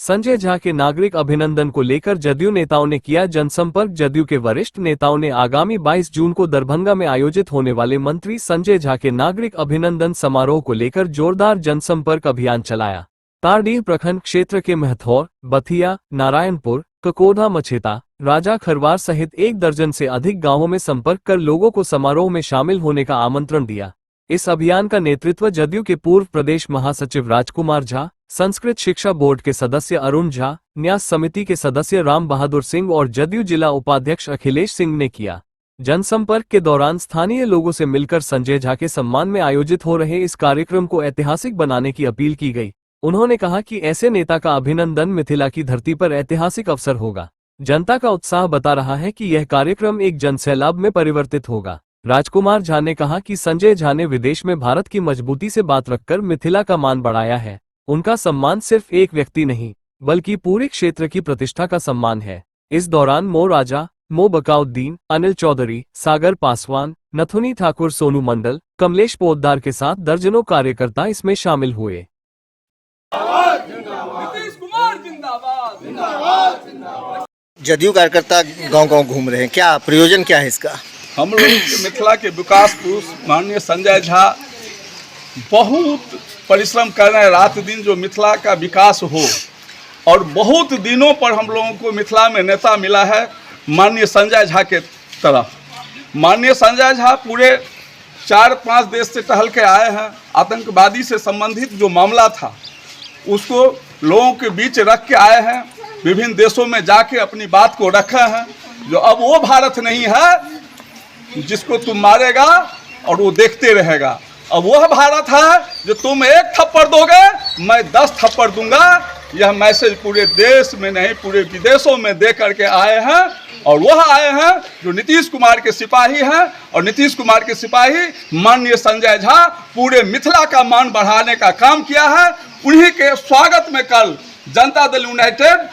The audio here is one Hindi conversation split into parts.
संजय झा के नागरिक अभिनंदन को लेकर जदयू नेताओं ने किया जनसंपर्क। जदयू के वरिष्ठ नेताओं ने आगामी 22 जून को दरभंगा में आयोजित होने वाले मंत्री संजय झा के नागरिक अभिनंदन समारोह को लेकर जोरदार जनसंपर्क अभियान चलाया। तारडीह प्रखंड क्षेत्र के महथौर, बथिया, नारायणपुर, ककोधा, मछेता, राजा खरवार सहित 1 दर्जन से अधिक गांवों में संपर्क कर लोगों को समारोह में शामिल होने का आमंत्रण दिया। इस अभियान का नेतृत्व जदयू के पूर्व प्रदेश महासचिव राजकुमार झा, संस्कृत शिक्षा बोर्ड के सदस्य अरुण झा, न्यास समिति के सदस्य राम बहादुर सिंह और जदयू जिला उपाध्यक्ष अखिलेश सिंह ने किया। जनसंपर्क के दौरान स्थानीय लोगों से मिलकर संजय झा के सम्मान में आयोजित हो रहे इस कार्यक्रम को ऐतिहासिक बनाने की अपील की गई। उन्होंने कहा कि ऐसे नेता का अभिनंदन मिथिला की धरती पर ऐतिहासिक अवसर होगा। जनता का उत्साह बता रहा है कि यह कार्यक्रम एक जनसैलाब में परिवर्तित होगा। राजकुमार झा ने कहा कि संजय झा ने विदेश में भारत की मजबूती से बात रखकर मिथिला का मान बढ़ाया है। उनका सम्मान सिर्फ एक व्यक्ति नहीं बल्कि पूरे क्षेत्र की प्रतिष्ठा का सम्मान है। इस दौरान मो राजा, मो बकाउद्दीन, अनिल चौधरी, सागर पासवान, नथुनी ठाकुर, सोनू मंडल, कमलेश पोद्दार के साथ दर्जनों कार्यकर्ता इसमें शामिल हुए। जदयू कार्यकर्ता गांव-गांव घूम रहे हैं, क्या प्रयोजन क्या है इसका? हम लोग मिथिला के विकास पुरुष माननीय संजय झा बहुत परिश्रम कर रहे हैं रात दिन जो मिथिला का विकास हो, और बहुत दिनों पर हम लोगों को मिथिला में नेता मिला है माननीय संजय झा के तरफ। माननीय संजय झा पूरे 4-5 देश से टहल के आए हैं। आतंकवादी से संबंधित जो मामला था उसको लोगों के बीच रख के आए हैं, विभिन्न देशों में जाके अपनी बात को रखे हैं। जो अब वो भारत नहीं है जिसको तुम मारेगा और वो देखते रहेगा, अब वह भारत है जो तुम 1 थप्पड़ दोगे मैं 10 थप्पड़ दूंगा। यह मैसेज पूरे देश में नहीं पूरे विदेशों में दे करके आए हैं, और वह आए हैं जो नीतीश कुमार के सिपाही हैं, और नीतीश कुमार के सिपाही माननीय संजय झा पूरे मिथिला का मान बढ़ाने का काम किया है। उन्हीं के स्वागत में कल जनता दल यूनाइटेड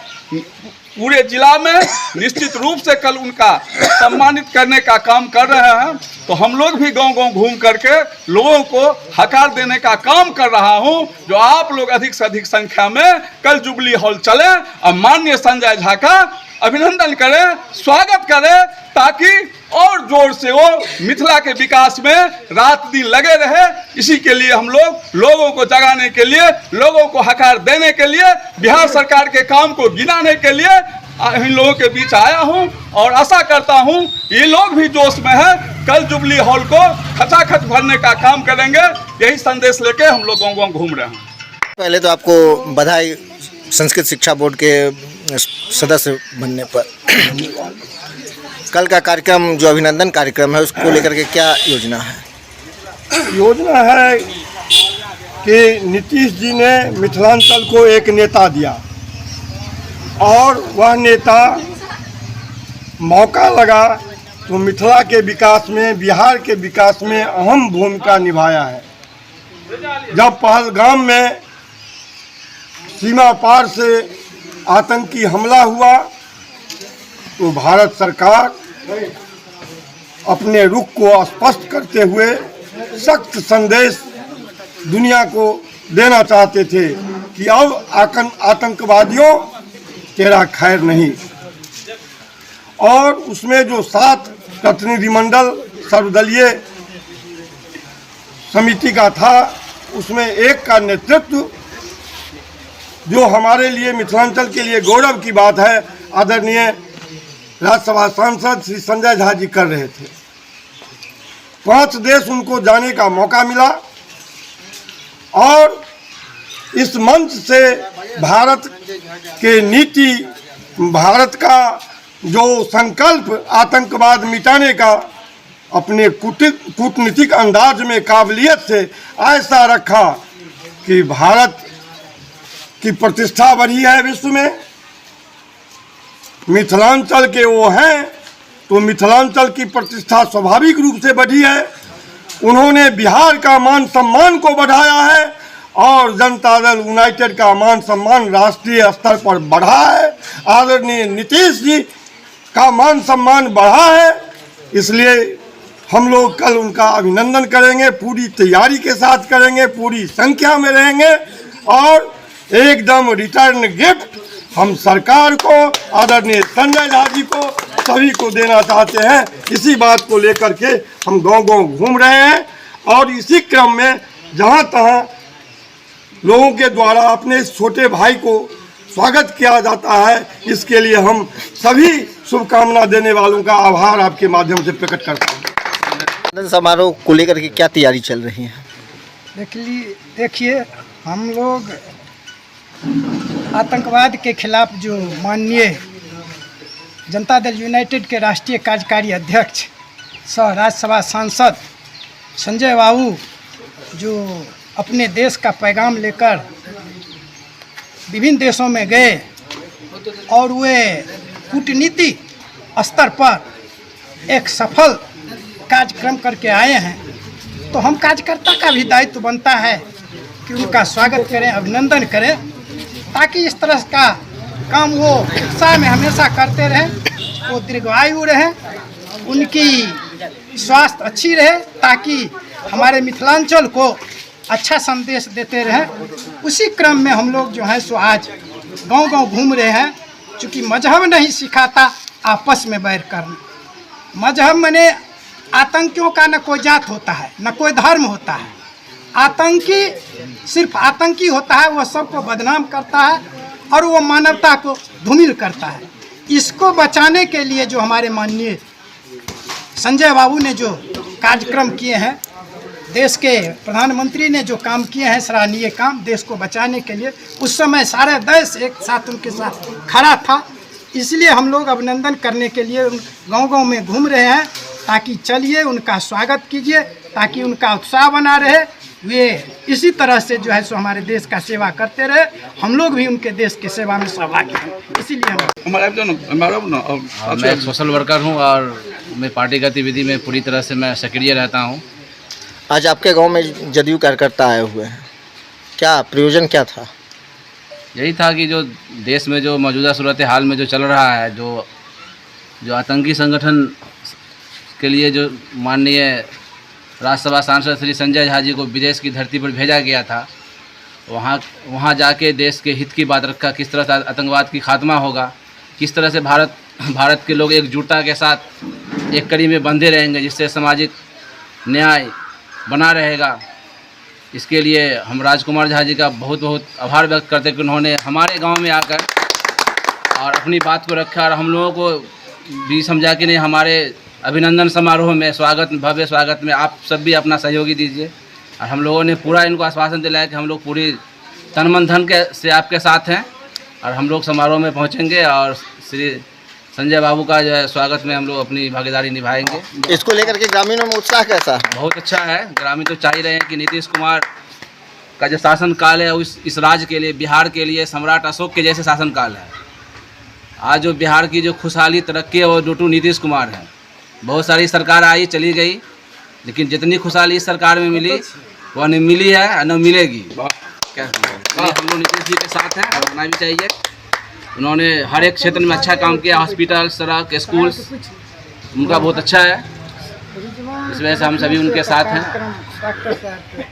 पूरे जिला में निश्चित रूप से कल उनका सम्मानित करने का काम कर रहे हैं। तो हम लोग भी गांव-गांव घूम करके लोगों को हकार देने का काम कर रहा हूं, जो आप लोग अधिक से अधिक संख्या में कल जुबली हॉल चले और माननीय संजय झा का अभिनंदन करें, स्वागत करें, ताकि और जोर से वो मिथिला के विकास में रात दिन लगे रहे। इसी के लिए हम लोगों को जगाने के लिए, लोगों को हकार देने के लिए, बिहार सरकार के काम को गिनाने के लिए इन लोगों के बीच आया हूं, और आशा करता हूं ये लोग भी जोश में हैं। कल जुबली हॉल को खचाखच भरने का काम करेंगे। यही संदेश लेके हम लोग गाँव-गाँव घूम रहे हैं। पहले तो आपको बधाई संस्कृत शिक्षा बोर्ड के सदस्य बनने पर। कल का कार्यक्रम जो अभिनंदन कार्यक्रम है उसको लेकर के क्या योजना है? योजना है कि नीतीश जी ने मिथिलांचल को एक नेता दिया, और वह नेता मौका लगा तो मिथिला के विकास में, बिहार के विकास में अहम भूमिका निभाया है। जब पहलगाम में सीमा पार से आतंकी हमला हुआ तो भारत सरकार अपने रुख को स्पष्ट करते हुए सख्त संदेश दुनिया को देना चाहते थे कि अब आतंकवादियों तेरा खैर नहीं। और उसमें जो 7 प्रतिनिधिमंडल सर्वदलीय समिति का था, उसमें एक का नेतृत्व, जो हमारे लिए मिथिलांचल के लिए गौरव की बात है, आदरणीय राज्यसभा सांसद श्री संजय झा जी कर रहे थे। 5 देश उनको जाने का मौका मिला, और इस मंच से भारत के नीति, भारत का जो संकल्प आतंकवाद मिटाने का अपने कूटनीतिक अंदाज में काबिलियत से ऐसा रखा कि भारत की प्रतिष्ठा बढ़ी है विश्व में। मिथिलांचल के वो हैं तो मिथिलांचल की प्रतिष्ठा स्वाभाविक रूप से बढ़ी है। उन्होंने बिहार का मान सम्मान को बढ़ाया है, और जनता दल यूनाइटेड का मान सम्मान राष्ट्रीय स्तर पर बढ़ा है। आदरणीय नीतीश जी का मान सम्मान बढ़ा है। इसलिए हम लोग कल उनका अभिनंदन करेंगे, पूरी तैयारी के साथ करेंगे, पूरी संख्या में रहेंगे, और एकदम रिटर्न गिफ्ट हम सरकार को, आदरणीय संजय झा जी को, सभी को देना चाहते हैं। इसी बात को लेकर के हम गांव-गांव घूम रहे हैं और इसी क्रम में जहां तहां लोगों के द्वारा अपने इस छोटे भाई को स्वागत किया जाता है, इसके लिए हम सभी शुभकामना देने वालों का आभार आपके माध्यम से प्रकट करता हूँ। अभिनंदन समारोह को लेकर के क्या तैयारी चल रही है? देखिए, हम लोग आतंकवाद के खिलाफ जो माननीय जनता दल यूनाइटेड के राष्ट्रीय कार्यकारी अध्यक्ष सह राज्यसभा सांसद संजय बाबू जो अपने देश का पैगाम लेकर विभिन्न देशों में गए और वे कूटनीति स्तर पर एक सफल कार्यक्रम करके आए हैं, तो हम कार्यकर्ता का भी दायित्व बनता है कि उनका स्वागत करें, अभिनंदन करें, ताकि इस तरह का काम वो उत्साह में हमेशा करते रहें, वो दीर्घायु रहें, उनकी स्वास्थ्य अच्छी रहे, ताकि हमारे मिथिलांचल को अच्छा संदेश देते रहें। उसी क्रम में हम लोग जो है सो आज गांव-गांव घूम रहे हैं। चूँकि मजहब नहीं सिखाता आपस में बैर करना। मजहब माने आतंकियों का न कोई जात होता है, न कोई धर्म होता है। आतंकी सिर्फ आतंकी होता है, वह सबको बदनाम करता है और वो मानवता को धूमिल करता है। इसको बचाने के लिए जो हमारे माननीय संजय बाबू ने जो कार्यक्रम किए हैं, देश के प्रधानमंत्री ने जो काम किए हैं, सराहनीय काम, देश को बचाने के लिए, उस समय सारा देश एक साथ उनके साथ खड़ा था। इसलिए हम लोग अभिनंदन करने के लिए गांव-गांव में घूम रहे हैं, ताकि चलिए उनका स्वागत कीजिए, ताकि उनका उत्साह बना रहे, वे इसी तरह से जो है सो हमारे देश का सेवा करते रहे, हम लोग भी उनके देश की सेवा में सहभागी हैं। इसीलिए मैं एक सोशल वर्कर हूं और मैं पार्टी गतिविधि में पूरी तरह से मैं सक्रिय रहता हूं। आज आपके गांव में जदयू कार्यकर्ता आए हुए हैं, क्या प्रयोजन क्या था? यही था कि जो देश में जो मौजूदा सूरत हाल में जो चल रहा है, जो आतंकी संगठन के लिए जो माननीय राज्यसभा सांसद श्री संजय झा जी को विदेश की धरती पर भेजा गया था, वहाँ जाके देश के हित की बात रखा, किस तरह से आतंकवाद की खात्मा होगा, किस तरह से भारत के लोग एकजुटता के साथ एक कड़ी में बंधे रहेंगे, जिससे सामाजिक न्याय बना रहेगा। इसके लिए हम राजकुमार झा जी का बहुत बहुत आभार व्यक्त करते हैं कि उन्होंने हमारे गांव में आकर और अपनी बात को रखा और हम लोगों को भी समझा कि नहीं, हमारे अभिनंदन समारोह में भव्य स्वागत में आप सब भी अपना सहयोगी दीजिए। और हम लोगों ने पूरा इनको आश्वासन दिलाया कि हम लोग पूरी तन मन धन से आपके साथ हैं और हम लोग समारोह में पहुंचेंगे और श्री संजय बाबू का जो है स्वागत में हम लोग अपनी भागीदारी निभाएंगे। इसको लेकर के ग्रामीणों में उत्साह कैसा है? बहुत अच्छा है। ग्रामीण तो चाह ही रहे हैं कि नीतीश कुमार का जो शासन काल है इस राज्य के लिए, बिहार के लिए सम्राट अशोक के जैसे शासन काल है। आज जो बिहार की जो खुशहाली तरक्की है वो डूटू नीतीश कुमार है। बहुत सारी सरकार आई चली गई, लेकिन जितनी खुशहाली इस सरकार में मिली वह न मिली है न मिलेगी। क्या हम लोग नीतीश जी के साथ हैं और रहना भी चाहिए। उन्होंने हर एक क्षेत्र में अच्छा काम किया, हॉस्पिटल, सड़क, स्कूल्स, उनका बहुत अच्छा है। इस वजह से हम सभी उनके साथ हैं।